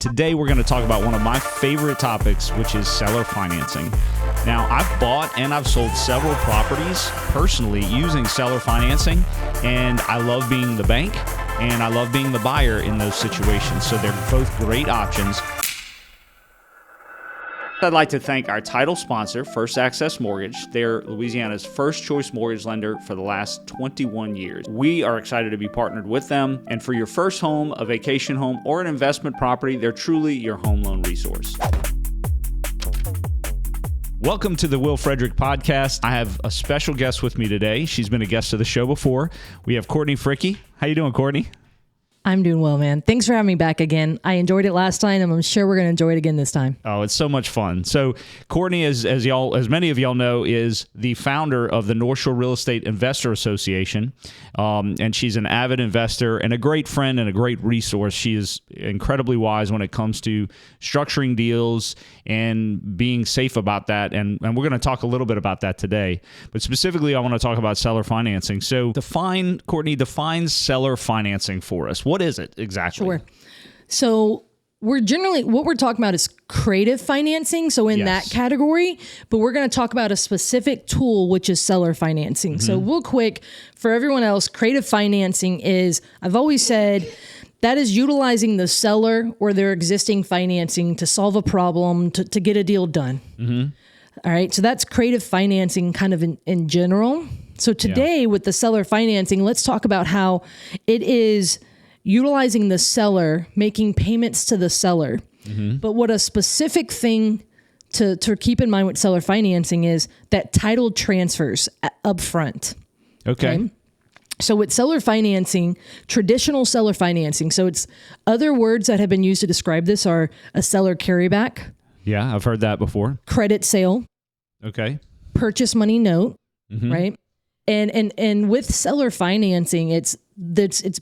Today, we're going to talk about one of my favorite topics, which is seller financing. Now, I've bought and I've sold several properties personally using seller financing, and I love being the bank and I love being the buyer in those situations. So they're both great options. I'd like to thank our title sponsor, First Access Mortgage. They're Louisiana's first choice mortgage lender for the last 21 years. We are excited to be partnered with them. And for your first home, a vacation home, or an investment property, they're truly your home loan resource. Welcome to the Will Frederick podcast. I have a special guest with me today. She's been a guest of the show before. We have Courtney Fricky. How you doing, Courtney? I'm doing well, man. Thanks for having me back again. I enjoyed it last time, and I'm sure we're going to enjoy it again this time. Oh, it's so much fun. So Courtney, as many of y'all know, is the founder of the North Shore Real Estate Investor Association, and she's an avid investor and a great friend and a great resource. She is incredibly wise when it comes to structuring deals and being safe about that, and we're going to talk a little bit about that today. But specifically, I want to talk about seller financing. So Courtney, define seller financing for us. What is it exactly? Sure. So what we're talking about is creative financing. So in that category, but we're going to talk about a specific tool, which is seller financing. Mm-hmm. So real quick for everyone else, creative financing is, I've always said, that is utilizing the seller or their existing financing to solve a problem, to get a deal done. Mm-hmm. All right. So that's creative financing kind of in general. So today with the seller financing, let's talk about how it is utilizing the seller, making payments to the seller. Mm-hmm. But what a specific thing to keep in mind with seller financing is that title transfers up front. Okay. So with seller financing, traditional seller financing, so it's other words that have been used to describe this are a seller carryback. Yeah, I've heard that before. Credit sale. Okay. Purchase money note, mm-hmm. right? And with seller financing, it's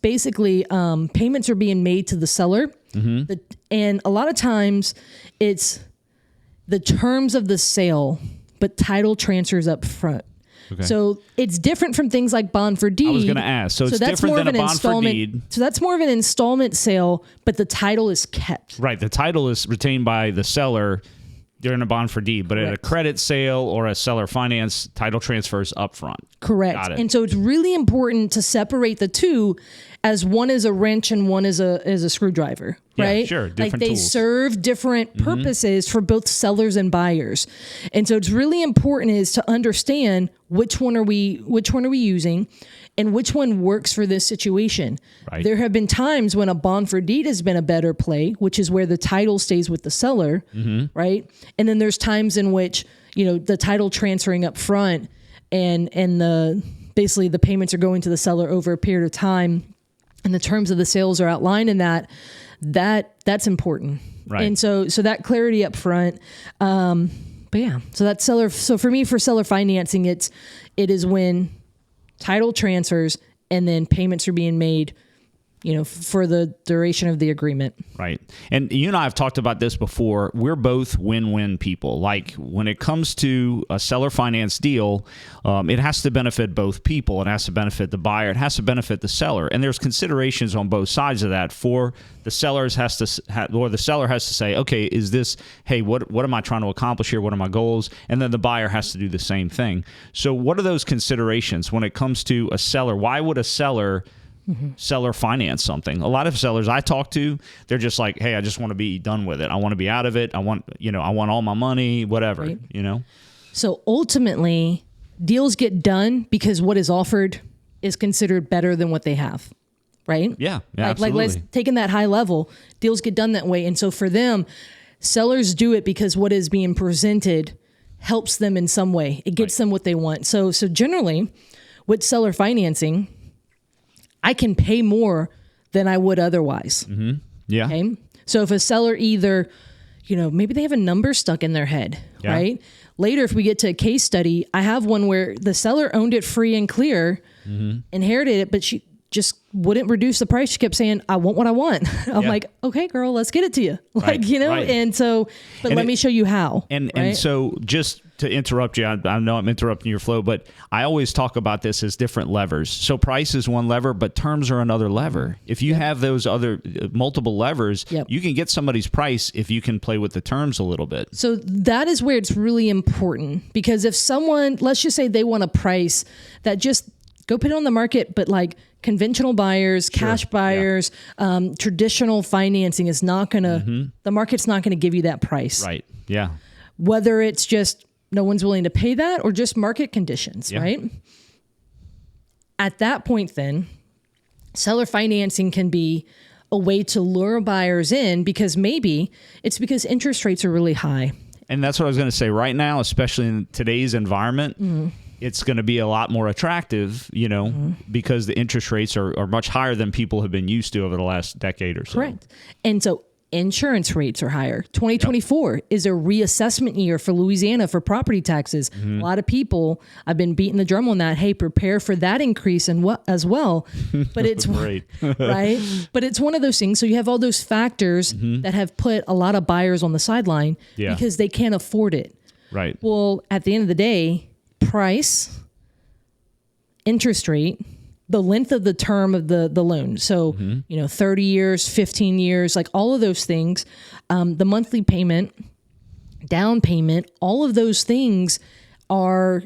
basically payments are being made to the seller, mm-hmm. And a lot of times it's the terms of the sale, but title transfers up front. Okay. So it's different from things like bond for deed. I was going to ask. So it's different than a bond for deed. So that's more of an installment sale, but the title is kept. Right. The title is retained by the seller during a bond for deed, but Correct. At a credit sale or a seller finance, title transfers up front. Correct. Got it. And so it's really important to separate the two, as one is a wrench and one is a screwdriver, right? Yeah, sure. Different like they tools. serve different purposes mm-hmm. for both sellers and buyers. And so it's really important is to understand which one are we using and which one works for this situation. Right. There have been times when a bond for deed has been a better play, which is where the title stays with the seller, mm-hmm. right? And then there's times in which, the title transferring up front and basically the payments are going to the seller over a period of time, and the terms of the sales are outlined in that's important. Right. And so that clarity up front, but yeah, so that's seller. So for me, for seller financing, it is when title transfers and then payments are being made, for the duration of the agreement. Right. And you and I have talked about this before. We're both win-win people. Like when it comes to a seller finance deal, it has to benefit both people. It has to benefit the buyer. It has to benefit the seller. And there's considerations on both sides of that. For the seller has to say, okay, is this, hey, what am I trying to accomplish here? What are my goals? And then the buyer has to do the same thing. So what are those considerations when it comes to a seller? Why would a seller finance something? A lot of sellers I talk to, they're just like, hey, I just want to be done with it. I want to be out of it. I want all my money, whatever, right. So ultimately, deals get done because what is offered is considered better than what they have, right? Yeah, absolutely. Let's take in that high level, deals get done that way. And so for them, sellers do it because what is being presented helps them in some way. It gets them what they want. So generally, with seller financing, I can pay more than I would otherwise. Mm-hmm. Yeah. Okay. So if a seller either, maybe they have a number stuck in their head, right? Later, if we get to a case study, I have one where the seller owned it free and clear, mm-hmm. inherited it, but just wouldn't reduce the price. She kept saying, I want what I want. I'm like, okay, girl, let's get it to you. Like, Right. And so, but let me show you how. And so just to interrupt you, I know I'm interrupting your flow, but I always talk about this as different levers. So price is one lever, but terms are another lever. If you have those other multiple levers, you can get somebody's price if you can play with the terms a little bit. So that is where it's really important, because if someone, let's just say they want a price that just go put it on the market, but like conventional buyers, cash buyers, traditional financing is not going to, the market's not going to give you that price. Right. Yeah. Whether it's just no one's willing to pay that or just market conditions, right? At that point, then, seller financing can be a way to lure buyers in, because maybe it's because interest rates are really high. And that's what I was going to say. Right now, especially in today's environment, it's going to be a lot more attractive, because the interest rates are much higher than people have been used to over the last decade or so. Correct. And so insurance rates are higher. 2024 is a reassessment year for Louisiana for property taxes. A lot of people, I've been beating the drum on that. Hey, prepare for that increase as well. But it's Right. right. But it's one of those things. So you have all those factors that have put a lot of buyers on the sideline because they can't afford it. Right. Well, at the end of the day, price, interest rate, the length of the term of the loan. So, 30 years, 15 years, like all of those things, the monthly payment, down payment, all of those things are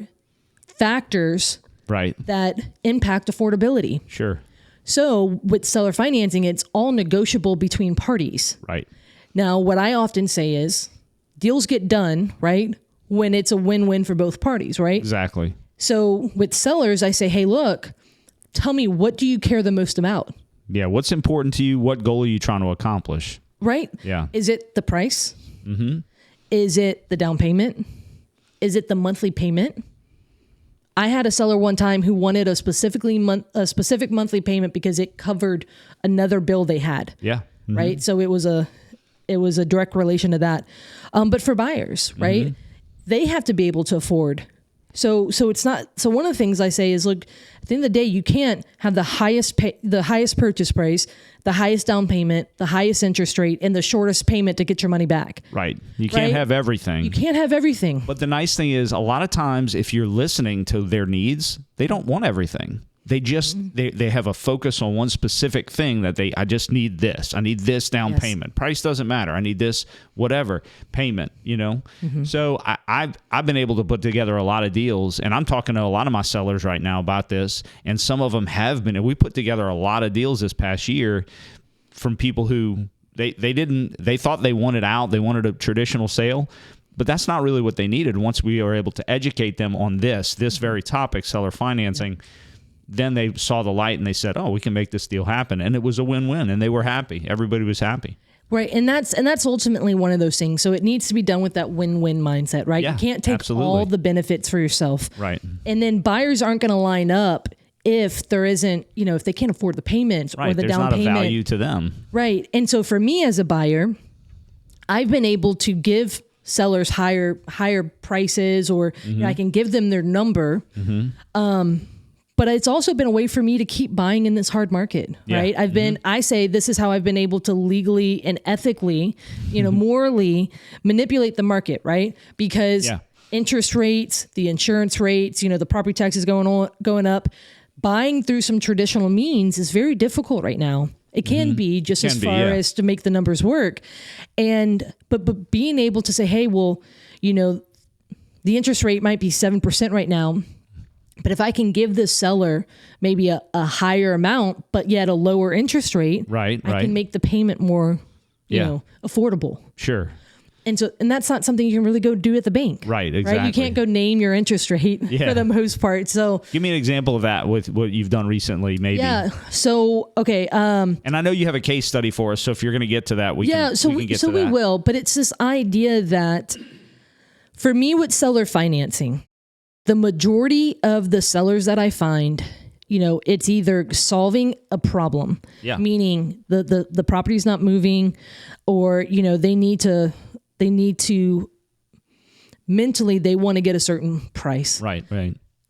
factors that impact affordability. Sure. So with seller financing, it's all negotiable between parties. Right. Now, what I often say is deals get done, right, when it's a win-win for both parties, right? Exactly. So with sellers, I say, hey, look, tell me, what do you care the most about? Yeah. What's important to you? What goal are you trying to accomplish? Right? Yeah. Is it the price? Is it the down payment? Is it the monthly payment? I had a seller one time who wanted a specific monthly payment because it covered another bill they had. Yeah. Right? So it was a direct relation to that. But for buyers, right? They have to be able to afford. So it's not. So one of the things I say is, look, at the end of the day, you can't have the highest purchase price, the highest down payment, the highest interest rate, and the shortest payment to get your money back. Right. You can't have everything. You can't have everything. But the nice thing is, a lot of times, if you're listening to their needs, they don't want everything. They just they have a focus on one specific thing that I just need this. I need this down payment. Price doesn't matter. I need this whatever payment, So I've been able to put together a lot of deals, and I'm talking to a lot of my sellers right now about this, and some of them have been. And we put together a lot of deals this past year from people who they thought they wanted out. They wanted a traditional sale. But that's not really what they needed. Once we were able to educate them on this very topic, seller financing, then they saw the light and they said, oh, we can make this deal happen. And it was a win-win, and they were happy. Everybody was happy. Right. And that's ultimately one of those things. So it needs to be done with that win-win mindset, right? Yeah, you can't take all the benefits for yourself. Right. And then buyers aren't going to line up if there isn't, if they can't afford the payments or the down payment. There's not a value to them. Right. And so for me as a buyer, I've been able to give sellers higher prices, or I can give them their number. But it's also been a way for me to keep buying in this hard market, right? I say this is how I've been able to legally and ethically, morally manipulate the market, right? Because interest rates, the insurance rates, the property taxes going up, buying through some traditional means is very difficult right now. It can be just as far as to make the numbers work. But being able to say, hey, well, the interest rate might be 7% right now, but if I can give this seller maybe a higher amount, but yet a lower interest rate, I can make the payment more, affordable. Sure. And that's not something you can really go do at the bank. Right, exactly. Right? You can't go name your interest rate for the most part. So give me an example of that with what you've done recently, maybe. Yeah. So, okay. And I know you have a case study for us, so if you're going to get to that, we can get to that. We will. But it's this idea that for me with seller financing, the majority of the sellers that I find, it's either solving a problem, meaning the property's not moving, or, they need to mentally, they want to get a certain price. Right.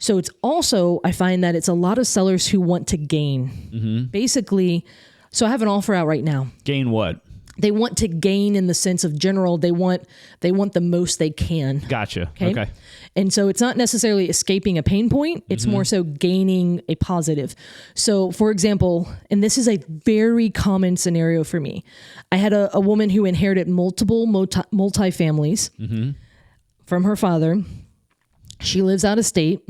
So it's also, I find that it's a lot of sellers who want to gain. Basically, so I have an offer out right now. Gain what? They want to gain in the sense of general. They want the most they can. Gotcha. Okay. And so it's not necessarily escaping a pain point. It's more so gaining a positive. So for example, and this is a very common scenario for me. I had a woman who inherited multiple multi-families from her father. She lives out of state.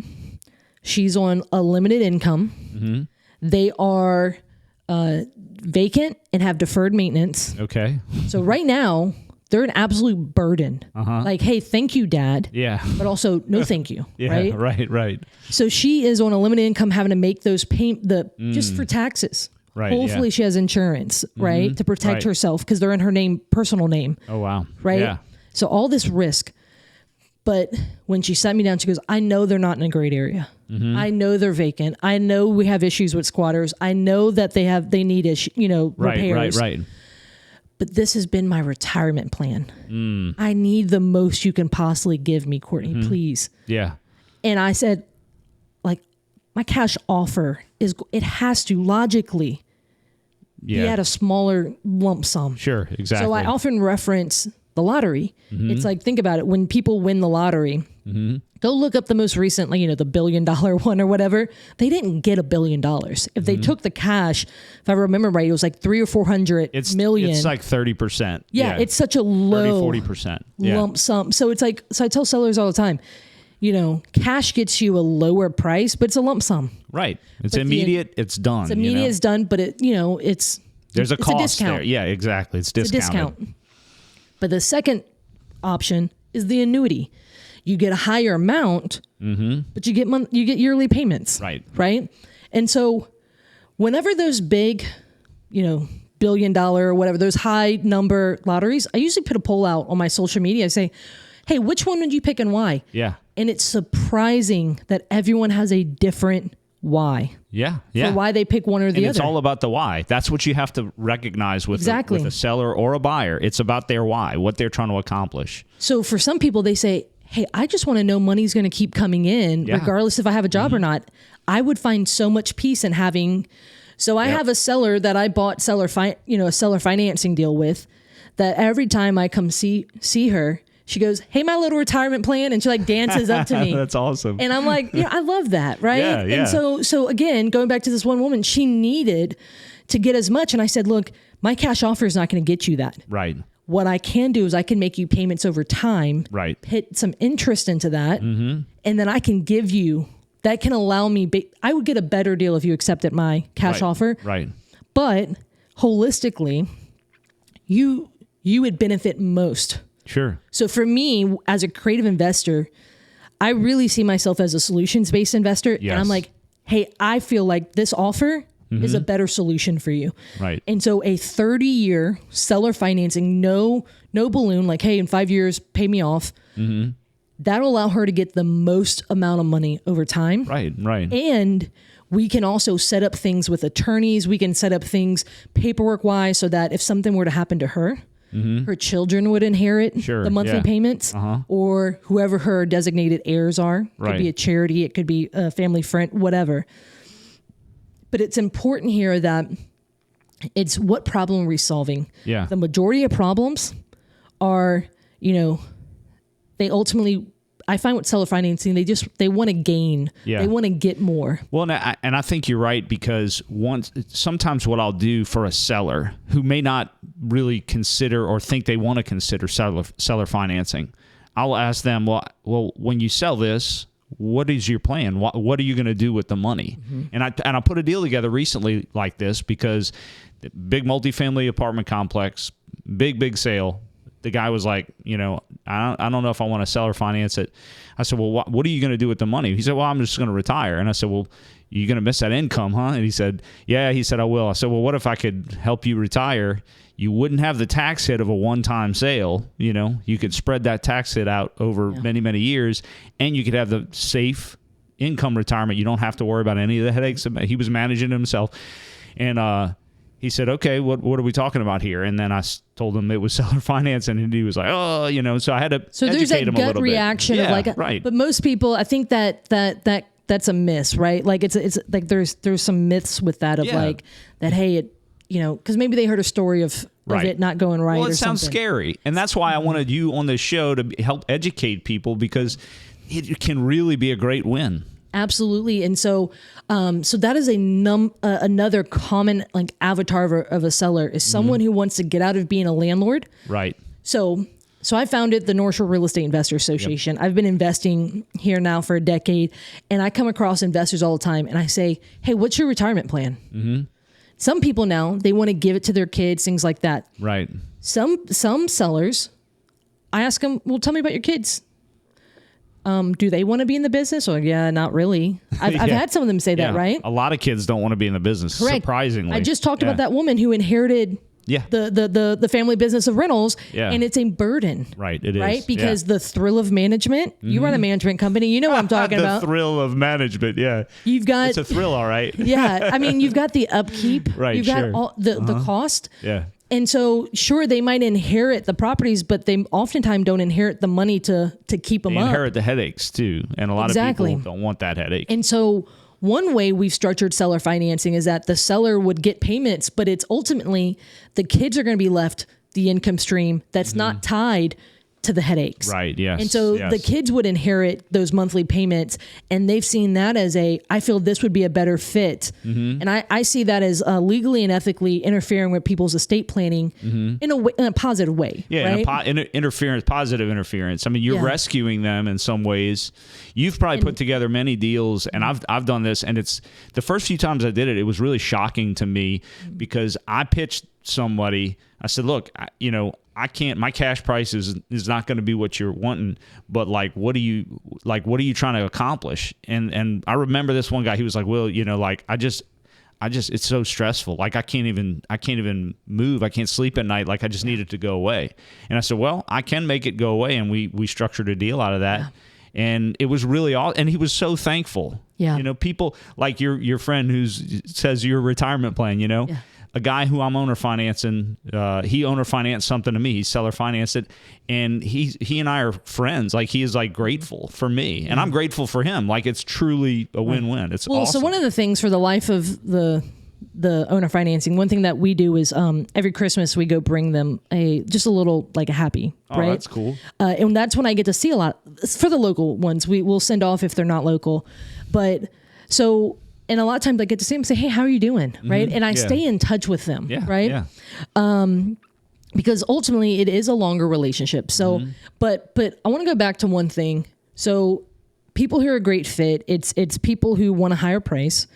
She's on a limited income. They are vacant and have deferred maintenance. Okay. So right now, they're an absolute burden. Like, hey, thank you, Dad. Yeah. But also, no thank you. Yeah. Right? Right. So she is on a limited income having to make those just for taxes. Right. Hopefully she has insurance, right? To protect herself because they're in her personal name. Oh, wow. Right? Yeah. So all this risk. But when she sat me down, she goes, I know they're not in a great area. I know they're vacant. I know we have issues with squatters. I know that they need repairs. Right. But this has been my retirement plan. I need the most you can possibly give me, Courtney, please. Yeah. And I said, like, my cash offer it has to logically be at a smaller lump sum. Sure, exactly. So I often reference the lottery. It's like, think about it. When people win the lottery, go look up the most recent, like, the $1 billion one or whatever. They didn't get $1 billion. If they took the cash, if I remember right, it was like 300 or 400 million. It's like 30%. Yeah, it's such a low 40%. lump sum. So it's like, so I tell sellers all the time, cash gets you a lower price, but it's a lump sum. Right. It's immediate. It's done. It's immediate. It's done, but there's a cost discount. there. Yeah, exactly. It's discounted. It's a discount. But the second option is the annuity. You get a higher amount, but you get yearly payments. Right. And so whenever those big, $1 billion or whatever, those high number lotteries, I usually put a poll out on my social media. I say, hey, which one would you pick and why? Yeah. And it's surprising that everyone has a different why. Yeah. For why they pick one or the other. It's all about the why. That's what you have to recognize with a seller or a buyer. It's about their why, what they're trying to accomplish. So for some people, they say, hey, I just want to know money's going to keep coming in regardless if I have a job or not. I would find so much peace in having. So I have a seller that I bought a seller financing deal with, that every time I come see her, she goes, hey, my little retirement plan. And she like dances up to me. That's awesome. And I'm like, I love that. Right. Yeah. And so again, going back to this one woman, she needed to get as much. And I said, look, my cash offer is not going to get you that. Right. What I can do is I can make you payments over time. Right. Put some interest into that. And then I can give you, that can allow me, I would get a better deal if you accepted my cash offer. Right. But holistically, you would benefit most. Sure. So for me, as a creative investor, I really see myself as a solutions-based investor. Yes. And I'm like, hey, I feel like this offer is a better solution for you. Right. And so a 30-year seller financing, no balloon, like, hey, in 5 years, pay me off. That'll allow her to get the most amount of money over time. Right. And we can also set up things with attorneys. We can set up things paperwork-wise so that if something were to happen to her, her children would inherit the monthly payments, or whoever her designated heirs are. It could be a charity, it could be a family friend, whatever. But it's important here that it's what problem are we solving? Yeah. The majority of problems are, they ultimately, I find with seller financing, they want to gain. Yeah. They want to get more. Well, and I think you're right, because sometimes what I'll do for a seller who may not really consider or think they want to consider seller financing, I'll ask them, well, when you sell this, what is your plan? What are you going to do with the money? And I put a deal together recently like this, because the big multifamily apartment complex, big sale. The guy was like, I don't know if I want to sell or finance it. I said, well, what are you going to do with the money? He said, well, I'm just going to retire. And I said, well, you're going to miss that income, huh? And he said, yeah. He said, I will. I said, well, what if I could help you retire? You wouldn't have the tax hit of a one-time sale. You could spread that tax hit out over many, many years, and you could have the safe income retirement. You don't have to worry about any of the headaches. He was managing himself. And, he said, okay, what are we talking about here? And then I told him it was seller financing, and he was like, so I had to educate him a little bit. So there's that gut reaction of like, right. But most people, I think that that's a miss, right? Like it's like there's some myths with that of like that. Hey, it, you know, because maybe they heard a story of it not going right. Well, it or sounds something. scary, and that's why I wanted you on this show to help educate people, because it can really be a great win. Absolutely. And so that is another common like avatar of a seller is someone who wants to get out of being a landlord. Right. So I founded the North Shore Real Estate Investor Association. I've been investing here now for a decade, and I come across investors all the time, and I say, hey, what's your retirement plan? Mm-hmm. Some people now, they want to give it to their kids, things like that. Right. Some sellers, I ask them, well, tell me about your kids. Do they want to be in the business? Or yeah, not really. I've had some of them say that, right? A lot of kids don't want to be in the business. Correct. Surprisingly. I just talked about that woman who inherited the family business of rentals, and it's a burden. Right, it is. Right? Because the thrill of management, you run a management company, you know what I'm talking about. The thrill of management, You've got... It's a thrill, all right. Yeah, I mean, you've got the upkeep. Right, you've got all the cost. Yeah. And so, sure, they might inherit the properties, but they oftentimes don't inherit the money to keep them up. They inherit the headaches, too. And a lot of people don't want that headache. And so one way we've structured seller financing is that the seller would get payments, but it's ultimately the kids are going to be left the income stream that's not tied to the headaches. Right, yes. And so the kids would inherit those monthly payments, and they've seen that as I feel this would be a better fit. And I see that as legally and ethically interfering with people's estate planning in a positive way. Yeah, right? Interference, positive interference. I mean, you're rescuing them in some ways. You've probably put together many deals, and I've done this, and it's the first few times I did it, it was really shocking to me because I pitched somebody. I said, look, I can't, my cash price is not going to be what you're wanting, but what are you trying to accomplish? And I remember this one guy, he was like, Will, I just, it's so stressful. Like I can't even move. I can't sleep at night. Like I just need it to go away. And I said, well, I can make it go away. And we structured a deal out of that. Yeah. And it was really awesome. And he was so thankful. Yeah. People like your friend who says your retirement plan, Yeah. A guy who I'm owner financing, he owner financed something to me. He seller financed it, and he and I are friends. Like he is grateful for me, and I'm grateful for him. Like it's truly a win-win. It's awesome. So one of the things for the life of the owner financing, one thing that we do is every Christmas we go bring them just a little a happy. Oh, right? That's cool. And that's when I get to see a lot for the local ones. We'll send off if they're not local, but so. And a lot of times I get to see them and say, hey, how are you doing? Right. And I stay in touch with them. Yeah, right. Yeah. Because ultimately it is a longer relationship. So, but I want to go back to one thing. So people who are a great fit, it's people who want a higher price.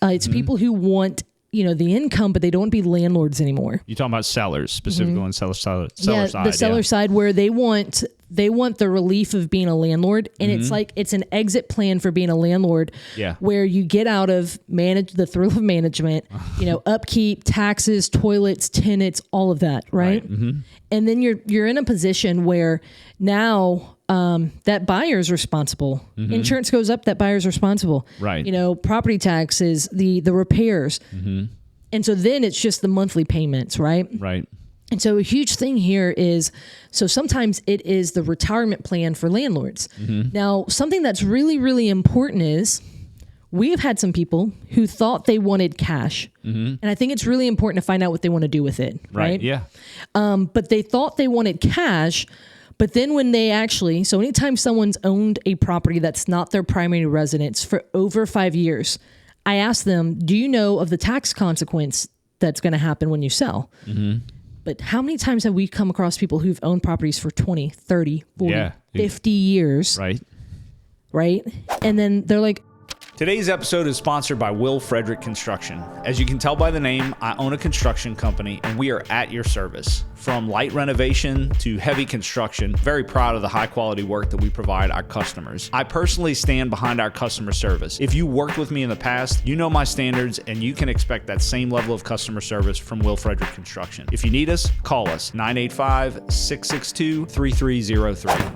It's people who want, the income, but they don't want to be landlords anymore. You're talking about sellers, specifically on seller side. The seller side where they want the relief of being a landlord. And it's an exit plan for being a landlord where you get out of the thrill of management, upkeep, taxes, toilets, tenants, all of that. Right. And then you're in a position where now, that buyer's responsible. Insurance goes up, that buyer's responsible. Right. Property taxes, the repairs. And so then it's just the monthly payments, right? Right. And so a huge thing here is, so sometimes it is the retirement plan for landlords. Now, something that's really, really important is we have had some people who thought they wanted cash. And I think it's really important to find out what they want to do with it. Right. Yeah. But they thought they wanted cash. But then when so anytime someone's owned a property that's not their primary residence for over 5 years, I ask them, do you know of the tax consequence that's going to happen when you sell? But how many times have we come across people who've owned properties for 20, 30, 40, 50 years? Right. Right. And then they're like, Today's episode is sponsored by Will Frederick Construction. As you can tell by the name, I own a construction company and we are at your service. From light renovation to heavy construction, very proud of the high quality work that we provide our customers. I personally stand behind our customer service. If you worked with me in the past, you know my standards and you can expect that same level of customer service from Will Frederick Construction. If you need us, call us 985-662-3303.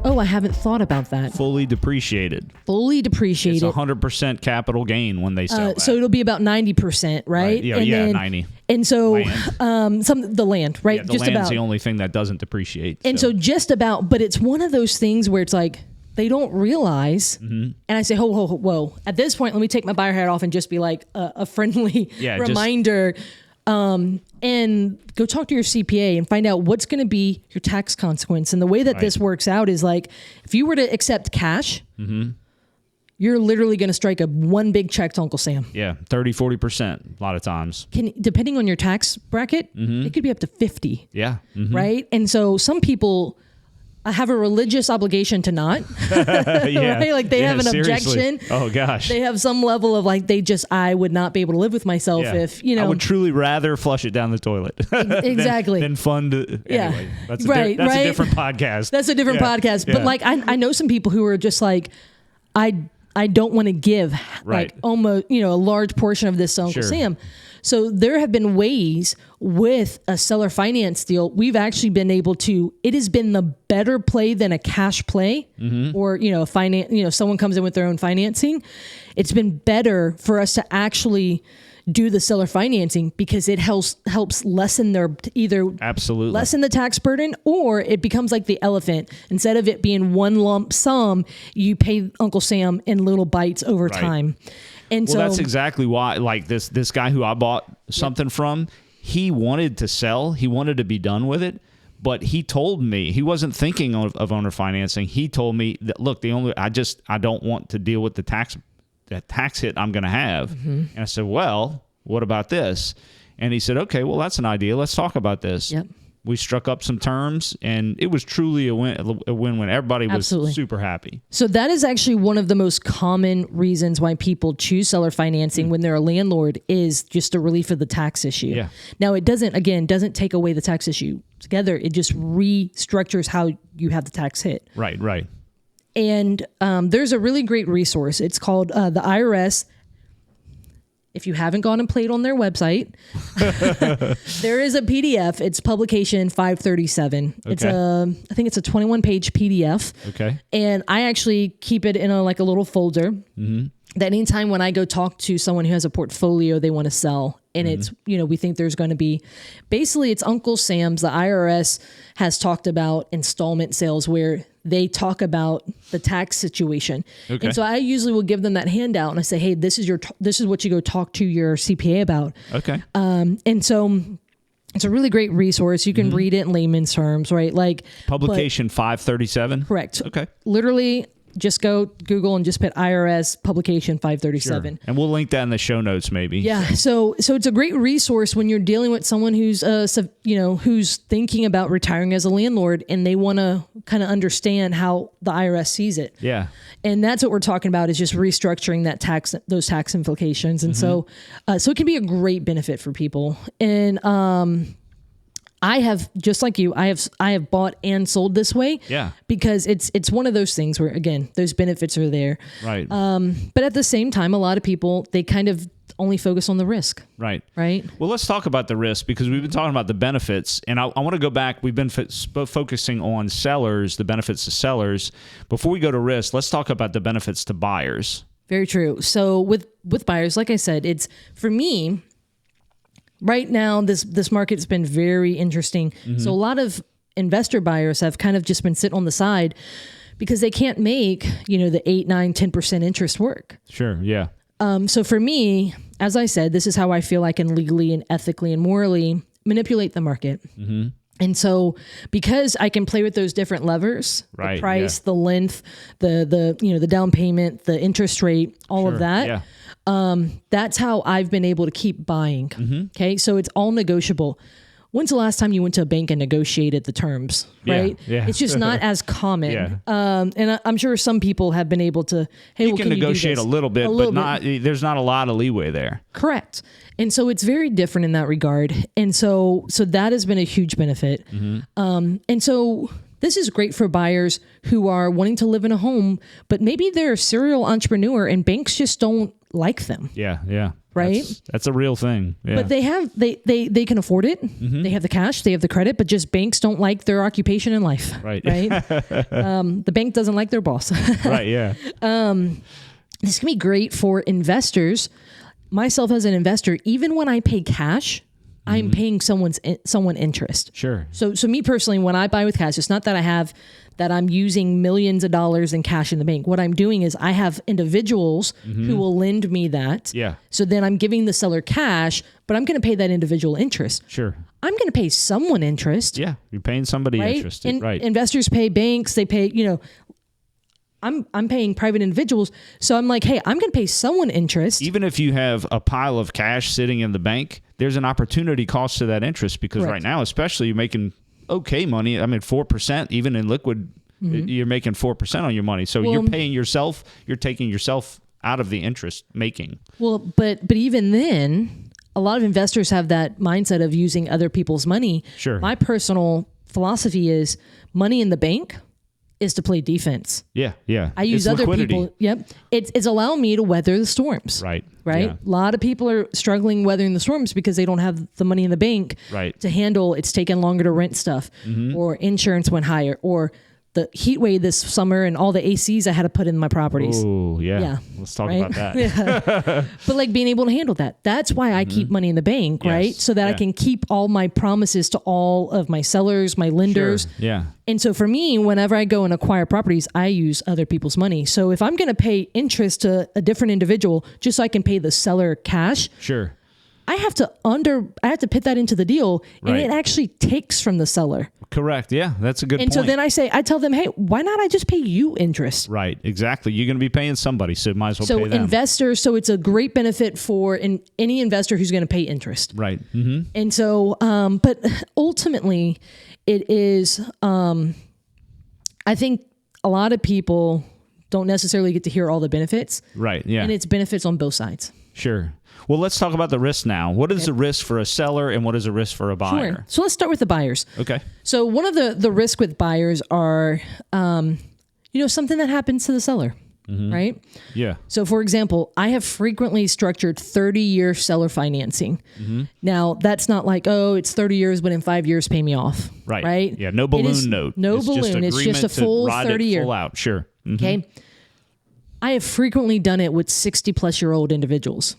Oh, I haven't thought about that. Fully depreciated. It's 100% capital gain when they sell that. So it'll be about 90%, right? Yeah, then, 90. And so the land, right? Yeah, the land's the only thing that doesn't depreciate. And so just about, but it's one of those things where it's like, they don't realize, and I say, whoa. At this point, let me take my buyer hat off and just be like a friendly reminder. And go talk to your CPA and find out what's going to be your tax consequence. And the way that this works out is like, if you were to accept cash, you're literally going to strike one big check to Uncle Sam. Yeah, 30, 40% a lot of times. Depending on your tax bracket, it could be up to 50. Yeah. Right? And so some people have a religious obligation to not. Right? Like they have an objection. Oh gosh. They have some level of like, I would not be able to live with myself if, I would truly rather flush it down the toilet. Exactly. than fund. Anyway, that's a different podcast. That's a different podcast. But like, I know some people who are just like, I don't want to give like almost, a large portion of this to Uncle Sam. So there have been ways with a seller finance deal, we've actually been able to, it has been the better play than a cash play or, someone comes in with their own financing. It's been better for us to actually do the seller financing because it helps lessen lessen the tax burden, or it becomes like the elephant. Instead of it being one lump sum, you pay Uncle Sam in little bites over time. And so that's exactly why, like this guy who I bought something from, he wanted to sell, he wanted to be done with it, but he told me he wasn't thinking of owner financing. He told me that, look, I don't want to deal with the tax hit I'm going to have. And I said, well, what about this? And he said, okay, well, that's an idea. Let's talk about this. Yep. We struck up some terms, and it was truly a win-win. Everybody was super happy. So that is actually one of the most common reasons why people choose seller financing when they're a landlord, is just a relief of the tax issue. Yeah. Now, it doesn't take away the tax issue together. It just restructures how you have the tax hit. Right. And there's a really great resource. It's called the IRS. If you haven't gone and played on their website, there is a PDF. It's publication 537. Okay. I think it's a 21-page PDF. Okay. And I actually keep it in a little folder. That anytime when I go talk to someone who has a portfolio they want to sell, and it's, we think there's going to be, basically it's Uncle Sam's. The IRS has talked about installment sales where they talk about the tax situation. Okay. And so I usually will give them that handout and I say, hey, this is what you go talk to your CPA about. Okay. And so it's a really great resource. You can read it in layman's terms, right? Like publication 537. Correct. Okay. Literally just go Google and just put IRS publication 537. Sure. And we'll link that in the show notes maybe. Yeah. So it's a great resource when you're dealing with someone who's, who's thinking about retiring as a landlord and they want to kind of understand how the IRS sees it. Yeah. And that's what we're talking about, is just restructuring those tax implications. And so it can be a great benefit for people. And, I have, just like you, I have bought and sold this way. Yeah. Because it's one of those things where, again, those benefits are there. Right. But at the same time, a lot of people, they kind of only focus on the risk. Right. Right. Well, let's talk about the risk, because we've been talking about the benefits, and I want to go back. We've been focusing on sellers, the benefits to sellers. Before we go to risk, let's talk about the benefits to buyers. Very true. So with buyers, like I said, it's, for me, right now, this market's been very interesting. So a lot of investor buyers have kind of just been sitting on the side because they can't make, the 8, 9, 10% interest work. Sure. Yeah. So for me, as I said, this is how I feel I can legally and ethically and morally manipulate the market. And so because I can play with those different levers, right, the price, the length, the down payment, the interest rate, all of that. Yeah. That's how I've been able to keep buying. Okay. So it's all negotiable. When's the last time you went to a bank and negotiated the terms, right? Yeah. It's just not as common. Yeah. And I'm sure some people have been able to, hey, you can negotiate a little bit, but there's not a lot of leeway there. Correct. And so it's very different in that regard. And so that has been a huge benefit. And so this is great for buyers who are wanting to live in a home, but maybe they're a serial entrepreneur and banks just don't like them. Yeah. Right? That's a real thing. Yeah. But they can afford it. They have the cash, they have the credit, but just banks don't like their occupation in life. Right. The bank doesn't like their boss. Right. Yeah. This can be great for investors. Myself as an investor, even when I pay cash, I'm paying someone interest. Sure. So me personally, when I buy with cash, it's not that I'm using millions of dollars in cash in the bank. What I'm doing is I have individuals who will lend me that. Yeah. So then I'm giving the seller cash, but I'm going to pay that individual interest. Sure. I'm going to pay someone interest. Yeah. You're paying somebody right? interest. And right. Investors pay banks. They pay, I'm paying private individuals. So I'm like, hey, I'm going to pay someone interest. Even if you have a pile of cash sitting in the bank, there's an opportunity cost to that interest because right now, especially you're making okay money. I mean, 4%, even in liquid, you're making 4% on your money. So you're paying yourself, you're taking yourself out of the interest making. Well, but even then, a lot of investors have that mindset of using other people's money. Sure. My personal philosophy is money in the bank is to play defense. Yeah, yeah. I use other people. Yep. It's allowing me to weather the storms. Right. Right. Yeah. A lot of people are struggling weathering the storms because they don't have the money in the bank to handle. It's taken longer to rent stuff, or insurance went higher, or the heat wave this summer and all the ACs I had to put in my properties. Oh, yeah. Let's talk about that. But like being able to handle that. That's why I keep money in the bank, right? So that I can keep all my promises to all of my sellers, my lenders. Sure. Yeah. And so for me, whenever I go and acquire properties, I use other people's money. So if I'm going to pay interest to a different individual just so I can pay the seller cash, sure, I have to put that into the deal, and it actually takes from the seller. Correct. Yeah, that's a good point. And so then I tell them, hey, why not I just pay you interest? Right. Exactly. You're going to be paying somebody, so might as well pay them. So investors, so it's a great benefit for any investor who's going to pay interest. Right. And so, but ultimately, it is, I think a lot of people don't necessarily get to hear all the benefits. Right. Yeah. And it's benefits on both sides. Sure. Well, let's talk about the risk now. What is the risk for a seller and what is the risk for a buyer? Sure. So let's start with the buyers. Okay. So one of the risk with buyers are, something that happens to the seller, right? Yeah. So for example, I have frequently structured 30-year seller financing. Now that's not like, oh, it's 30 years, but in 5 years, pay me off. Right. Right. Yeah. No balloon note. No balloon. It's just a full 30-year. Full out. Sure. Okay. I have frequently done it with 60-plus-year-old individuals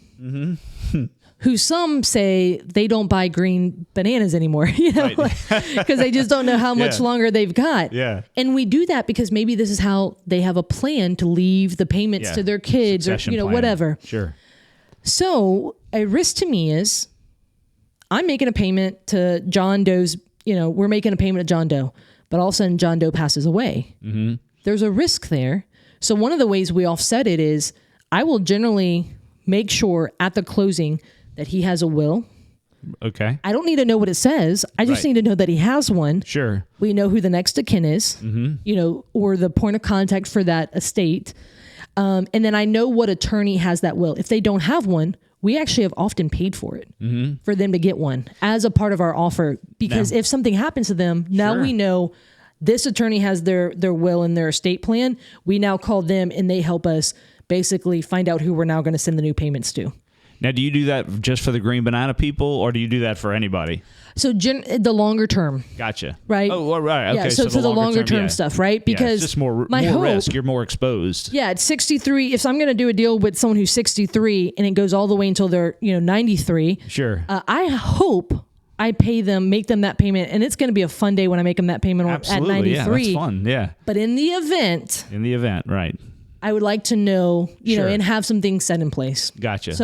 who some say they don't buy green bananas anymore, because they just don't know how much longer they've got. Yeah. And we do that because maybe this is how they have a plan to leave the payments to their kids Succession or, plan. whatever. Sure. So a risk to me is I'm making a payment to John Doe's, we're making a payment to John Doe, but all of a sudden John Doe passes away. There's a risk there. So one of the ways we offset it is I will generally make sure at the closing that he has a will. Okay. I don't need to know what it says. I just need to know that he has one. Sure. We know who the next of kin is, or the point of contact for that estate. And then I know what attorney has that will. If they don't have one, we actually have often paid for it for them to get one as a part of our offer. Because if something happens to them, now we know this attorney has their will and their estate plan. We now call them and they help us basically find out who we're now going to send the new payments to. Now, do you do that just for the green banana people or do you do that for anybody? So the longer term. Gotcha. Right. Oh, right. Okay. Yeah, so the longer term stuff, right? Because it's just more hope, risk. You're more exposed. Yeah, at 63, if I'm going to do a deal with someone who's 63 and it goes all the way until they're 93. Sure. I hope I pay them, make them that payment, and it's going to be a fun day when I make them that payment at 93. Yeah, that's fun. Yeah. But in the event, right. I would like to know, and have some things set in place. Gotcha.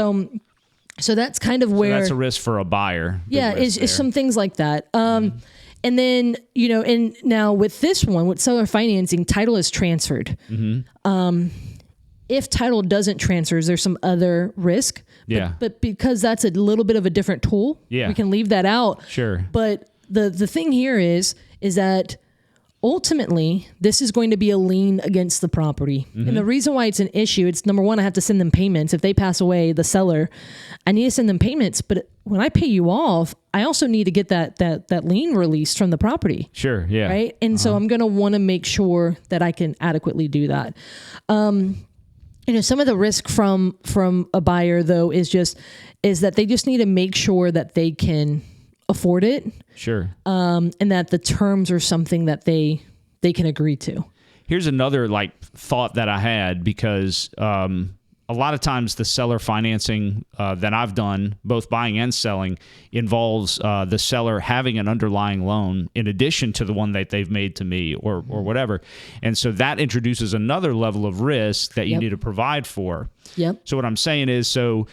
So that's kind of where that's a risk for a buyer. Yeah, is some things like that. And then, and now with this one, with seller financing, title is transferred. If title doesn't transfer, there's some other risk. But because that's a little bit of a different tool, we can leave that out. Sure. But the thing here is that ultimately this is going to be a lien against the property. And the reason why it's an issue, it's number one, I have to send them payments. If they pass away, the seller, I need to send them payments. But when I pay you off, I also need to get that lien released from the property. Sure. Yeah. Right. And so I'm going to want to make sure that I can adequately do that. Some of the risk from a buyer though is that they just need to make sure that they can afford it. Sure. And that the terms are something that they can agree to. Here's another thought that I had because a lot of times the seller financing that I've done, both buying and selling, involves the seller having an underlying loan in addition to the one that they've made to me or whatever. And so that introduces another level of risk that you need to provide for. Yep. So what I'm saying is, for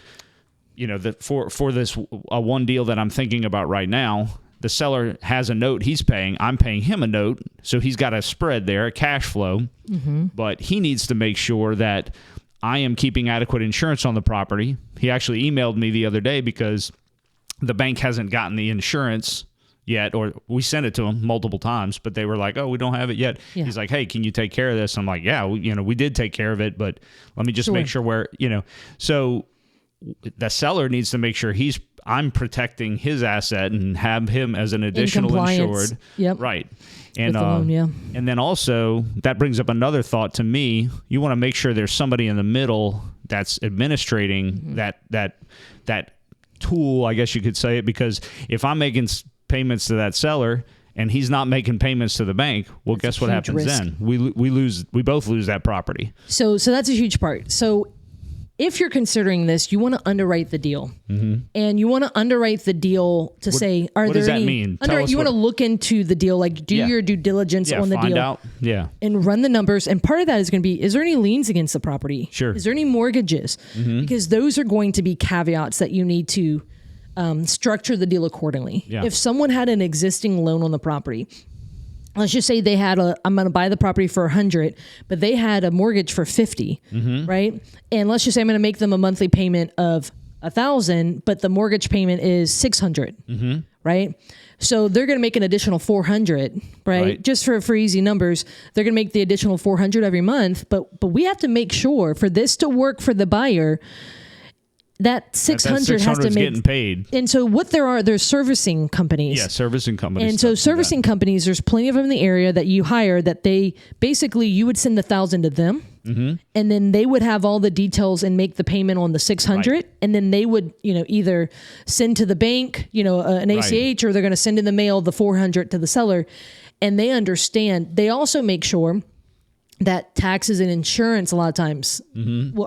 this one deal that I'm thinking about right now, the seller has a note he's paying. I'm paying him a note. So he's got a spread there, a cash flow. But he needs to make sure that I am keeping adequate insurance on the property. He actually emailed me the other day because the bank hasn't gotten the insurance yet, or we sent it to him multiple times, but they were like, "Oh, we don't have it yet." Yeah. He's like, "Hey, can you take care of this?" I'm like, "Yeah, we did take care of it, but let me just make sure So the seller needs to make sure I'm protecting his asset and have him as an additional insured. Yep. Right. And with the loan, and then also that brings up another thought to me. You want to make sure there's somebody in the middle that's administrating that tool, I guess you could say it, because if I'm making payments to that seller and he's not making payments to the bank, well, guess what happens then? We both lose that property. So that's a huge part. So if you're considering this, you want to underwrite the deal, and you want to underwrite the deal to say, what does that mean? You want to look into the deal, like do your due diligence on the deal, out. And run the numbers. And part of that is going to be, is there any liens against the property? Sure. Is there any mortgages? Because those are going to be caveats that you need to structure the deal accordingly. Yeah. If someone had an existing loan on the property, let's just say they had I'm going to buy the property for 100, but they had a mortgage for 50, right? And let's just say I'm going to make them a monthly payment of 1,000, but the mortgage payment is 600, right? So they're going to make an additional 400, right? Just for easy numbers, they're going to make the additional 400 every month. But we have to make sure for this to work for the buyer, that 600 has to make getting paid. And so there's servicing companies. Yeah, servicing companies. And so servicing companies, there's plenty of them in the area that you hire that they basically, you would send 1,000 to them, and then they would have all the details and make the payment on the 600, and then they would, either send to the bank, an ACH, or they're going to send in the mail the 400 to the seller. And they understand. They also make sure that taxes and insurance a lot of times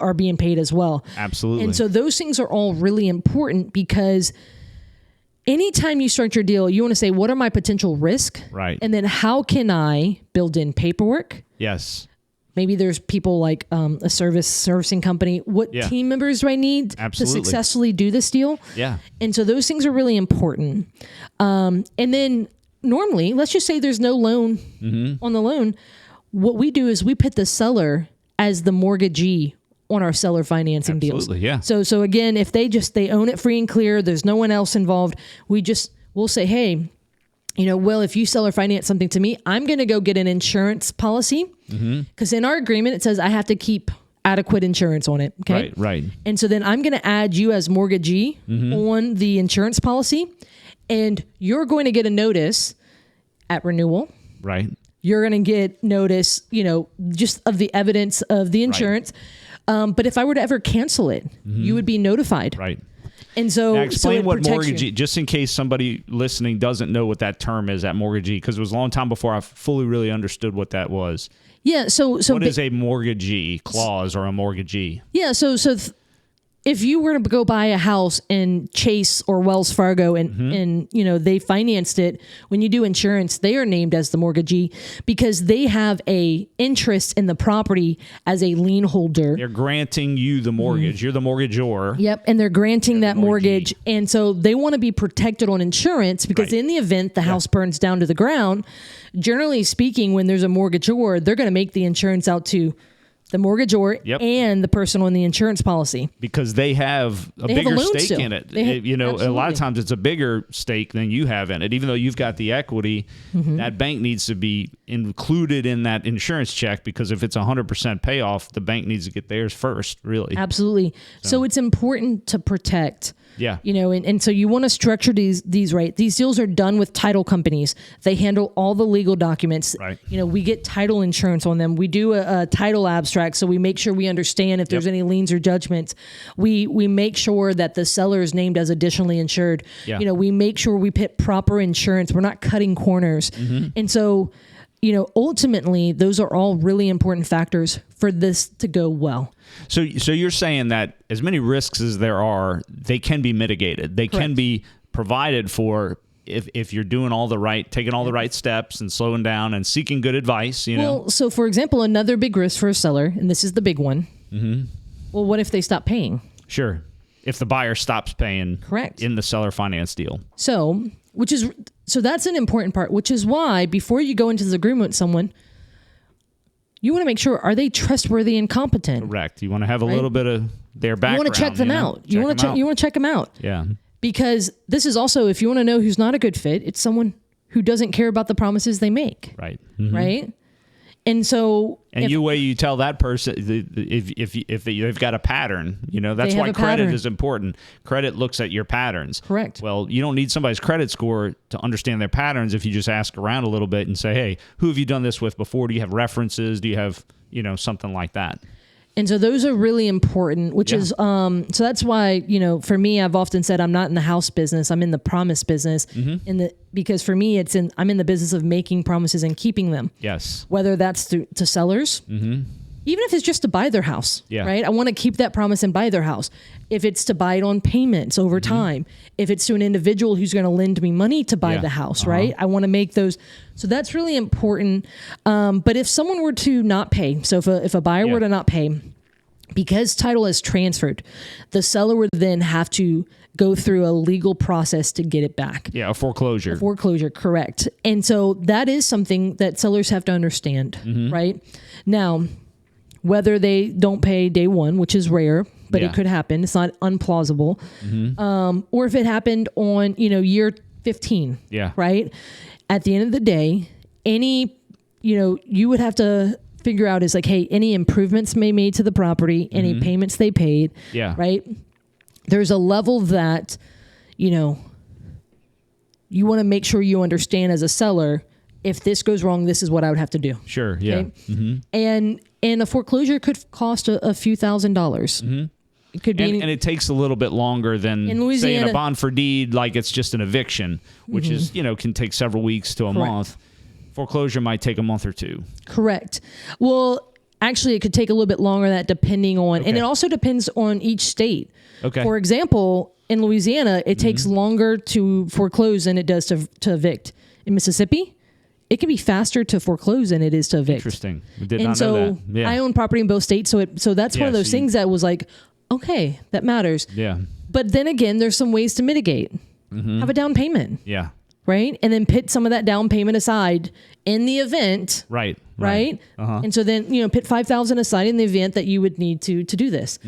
are being paid as well. Absolutely. And so those things are all really important, because anytime you start your deal, you want to say, what are my potential risks? Right. And then how can I build in paperwork? Yes. Maybe there's people like a servicing company. What team members do I need to successfully do this deal? Yeah. And so those things are really important. And then normally, let's just say there's no loan on the loan. What we do is we put the seller as the mortgagee on our seller financing deals. Absolutely, yeah. So again, if they own it free and clear, there's no one else involved, we'll say, hey, Will, if you seller finance something to me, I'm going to go get an insurance policy, because in our agreement, it says I have to keep adequate insurance on it. Okay. Right. And so then I'm going to add you as mortgagee on the insurance policy, and you're going to get a notice at renewal. Right. You're going to get notice, just of the evidence of the insurance. But if I were to ever cancel it, you would be notified. Right. And so, now explain what mortgagee, you. just in case somebody listening doesn't know what that term is, at mortgagee, because it was a long time before I fully really understood what that was. Yeah. So what is a mortgagee clause or a mortgagee? Yeah. If you were to go buy a house in Chase or Wells Fargo and they financed it, when you do insurance, they are named as the mortgagee because they have a interest in the property as a lien holder. They're granting you the mortgage. You're the mortgagor. Yep. And they're granting that mortgage. And so they want to be protected on insurance because in the event the house burns down to the ground, generally speaking, when there's a mortgagor, they're going to make the insurance out to the mortgagor and the person on the insurance policy. Because they have a bigger stake in it. Absolutely. A lot of times it's a bigger stake than you have in it. Even though you've got the equity, that bank needs to be included in that insurance check, because if it's 100% payoff, the bank needs to get theirs first, really. Absolutely. So it's important to protect. Yeah. And so you want to structure these right. These deals are done with title companies. They handle all the legal documents. Right. We get title insurance on them. We do a title abstract, so we make sure we understand if there's any liens or judgments. We make sure that the seller is named as additionally insured. Yeah. We make sure we put proper insurance. We're not cutting corners. And so ultimately those are all really important factors for this to go well. So you're saying that as many risks as there are, they can be mitigated. They can be provided for if you're doing taking all the right steps and slowing down and seeking good advice, Well, so for example, another big risk for a seller, and this is the big one. Mm-hmm. Well, what if they stop paying? Sure. If the buyer stops paying. Correct. In the seller finance deal. So that's an important part, which is why before you go into this agreement with someone, you want to make sure, are they trustworthy and competent? Correct. You want to have a little bit of their background. You want to check them out. You want to check them out. Yeah. Because this is also, if you want to know who's not a good fit, it's someone who doesn't care about the promises they make. Right. Mm-hmm. Right. And so, you tell that person if they've got a pattern, that's why credit is important. Credit looks at your patterns. Correct. Well, you don't need somebody's credit score to understand their patterns if you just ask around a little bit and say, hey, who have you done this with before? Do you have references? Do you have, something like that? And so those are really important, which is, so that's why, for me, I've often said I'm not in the house business. I'm in the promise business. Mm-hmm. Because for me, I'm in the business of making promises and keeping them. Yes. Whether that's to sellers, even if it's just to buy their house, right? I want to keep that promise and buy their house. If it's to buy it on payments over time, if it's to an individual who's going to lend me money to buy the house, right? I want to make those. So that's really important. But if someone were to not pay, so if a buyer were to not pay, because title is transferred, the seller would then have to go through a legal process to get it back. Yeah, a foreclosure. A foreclosure, correct. And so that is something that sellers have to understand, right? Now, whether they don't pay day one, which is rare, but it could happen. It's not unplausible. Or if it happened on, year 15, right? At the end of the day, you would have to figure out is like, hey, any improvements they made to the property, any payments they paid, right? There's a level that, you want to make sure you understand as a seller, if this goes wrong, this is what I would have to do. Sure. Yeah. Okay? And a foreclosure could cost a few $1,000s. It could be, and it takes a little bit longer than in Louisiana, say in a bond for deed, like it's just an eviction, which is, can take several weeks to a month. Foreclosure might take a month or two. Correct. Well, actually, it could take a little bit longer than that depending on, and it also depends on each state. Okay. For example, in Louisiana, it takes longer to foreclose than it does to evict. In Mississippi, it can be faster to foreclose than it is to evict. Interesting. We did not know that. Yeah. I own property in both states, so that's one of those things that was like, okay, that matters. Yeah. But then again, there's some ways to mitigate. Have a down payment. Yeah. Right? And then put some of that down payment aside in the event. Right. Uh-huh. And so then, put $5,000 aside in the event that you would need to do this.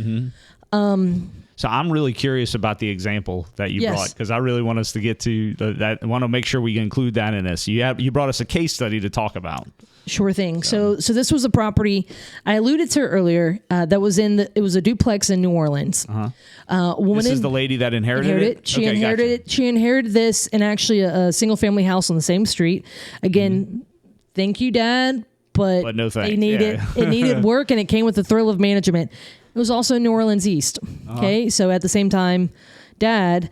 So I'm really curious about the example that you brought, because I really want us to get to that. I want to make sure we include that in this. You brought us a case study to talk about. Sure thing. So this was a property I alluded to earlier that was it was a duplex in New Orleans. This is the lady that inherited it? She inherited it. She inherited this in actually a single family house on the same street. Again, thank you, Dad, but no thanks. It needed work, and it came with the thrill of management. It was also New Orleans East. Okay, so at the same time, Dad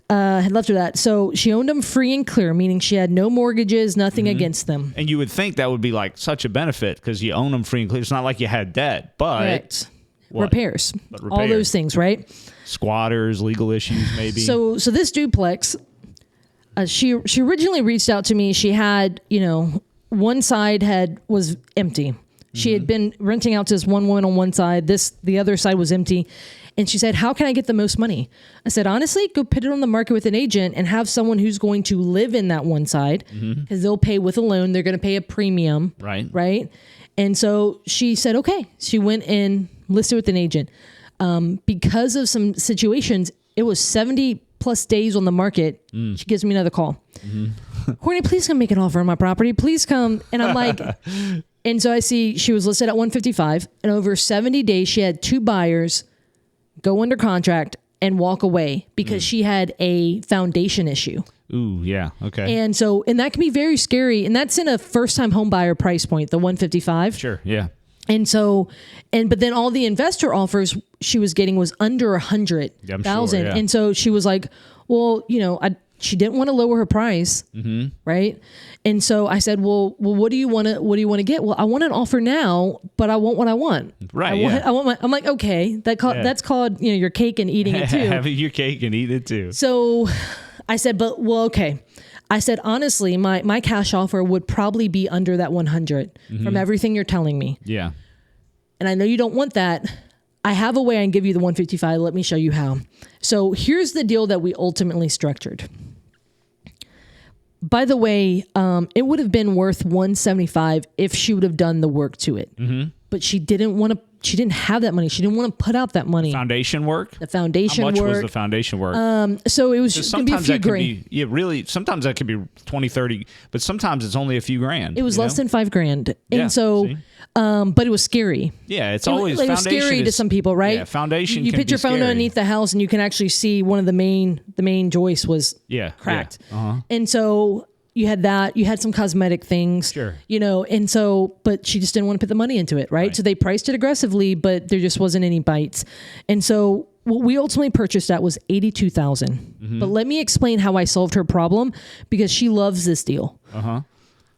had left her that. So she owned them free and clear, meaning she had no mortgages, nothing against them. And you would think that would be like such a benefit because you own them free and clear. It's not like you had debt, but repairs, all those things, right? Squatters, legal issues, maybe. So this duplex, she originally reached out to me. She had, one side was empty. She had been renting out to this one woman on one side. The other side was empty. And she said, how can I get the most money? I said, honestly, go put it on the market with an agent and have someone who's going to live in that one side because they'll pay with a loan. They're going to pay a premium. Right. And so she said, okay. She went and listed with an agent. Because of some situations, it was 70 plus days on the market. She gives me another call. Courtney, please come make an offer on my property. Please come. And I'm like... And so I see she was listed at 155, and over 70 days, she had 2 buyers go under contract and walk away because she had a foundation issue. Ooh, yeah. Okay. And that can be very scary. And that's in a first-time home buyer price point, the 155. Sure. Yeah. And but then all the investor offers she was getting was under 100,000. And so she was like, well, She didn't want to lower her price, right? And so I said, well, what do you want to get? Well, I want an offer now, but I want what I want. Right. I'm like, okay, that's called, your cake and eating it too. Having your cake and eat it too. So I said, okay. I said, honestly, my cash offer would probably be under that 100 from everything you're telling me. Yeah. And I know you don't want that. I have a way I can give you the 155. Let me show you how. So here's the deal that we ultimately structured. By the way, it would have been worth 175 if she would have done the work to it. But she didn't want to. She didn't have that money. She didn't want to put out that money. Foundation work? The foundation work. How much was the foundation work? So it was just going to be a few grand. Really, sometimes that could be 20, 30, but sometimes it's only a few grand. It was less than $5,000. And so, but it was scary. Yeah, it's always it was scary to some people, right? Yeah, foundation You can put your phone scary. underneath the house and you can actually see one of the main joists was cracked. Yeah. And so you had that, you had some cosmetic things, Sure. And so, but she just didn't want to put the money into it, right? So they priced it aggressively, but there just wasn't any bites. And so what we ultimately purchased at was $82,000. But let me explain how I solved her problem, because she loves this deal.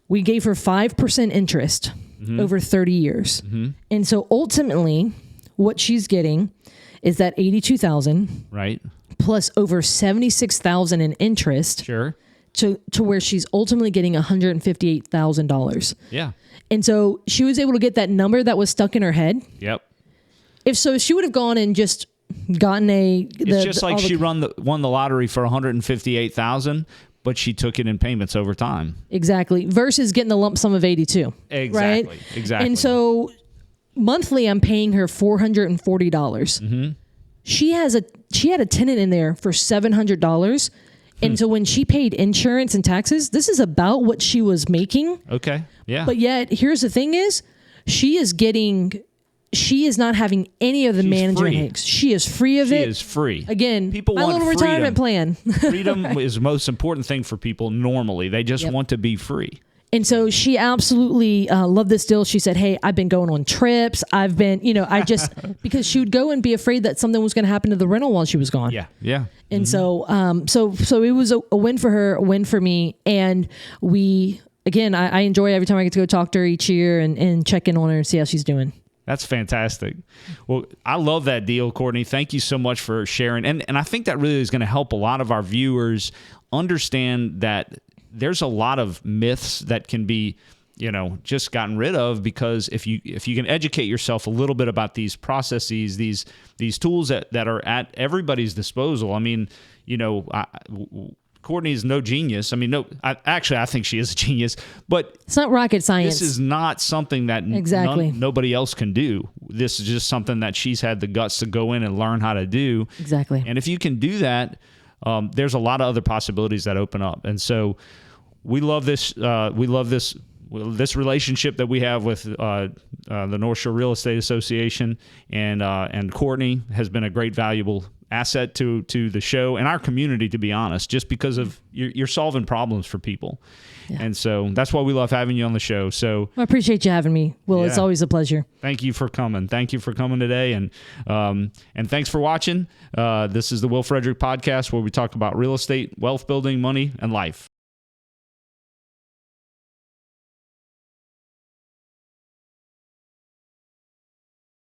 We gave her 5% interest over 30 years. And so ultimately what she's getting is that $82,000 right plus over $76,000 in interest. Sure. To where she's ultimately getting $158,000. Yeah. And so she was able to get that number that was stuck in her head. Yep. If she would have gone and just gotten it's just like she won the lottery for $158,000, but she took it in payments over time. Exactly. Versus getting the lump sum of 82. Exactly. Right? Exactly. And so monthly I'm paying her $440. She had a tenant in there for $700. And so when she paid insurance and taxes, this is about what she was making. Okay. Yeah. But yet, here's the thing is, she is not having any of the management hicks. She is free of it. She is free. Again, people my want little retirement plan. Freedom is the most important thing for people normally. They just want to be free. And so she absolutely loved this deal. She said, hey, I've been going on trips. I've been, because she would go and be afraid that something was going to happen to the rental while she was gone. Yeah. Yeah. And so it was a win for her, a win for me. And I enjoy every time I get to go talk to her each year and check in on her and see how she's doing. That's fantastic. Well, I love that deal, Courtney. Thank you so much for sharing. And I think that really is going to help a lot of our viewers understand that there's a lot of myths that can be, just gotten rid of, because if you can educate yourself a little bit about these processes, these tools that are at everybody's disposal. I mean, Courtney is no genius. I mean, I think she is a genius, but it's not rocket science. This is not something that nobody else can do. This is just something that she's had the guts to go in and learn how to do. Exactly. And if you can do that, there's a lot of other possibilities that open up. And so we love this. This relationship that we have with the North Shore Real Estate Association, and Courtney has been a great, valuable asset to the show and our community, to be honest, just because of you're solving problems for people. Yeah. And so that's why we love having you on the show. So I appreciate you having me. Well, it's always a pleasure. Thank you for coming. Thank you for coming today. And thanks for watching. This is the Will Frederick Podcast, where we talk about real estate, wealth building, money, and life.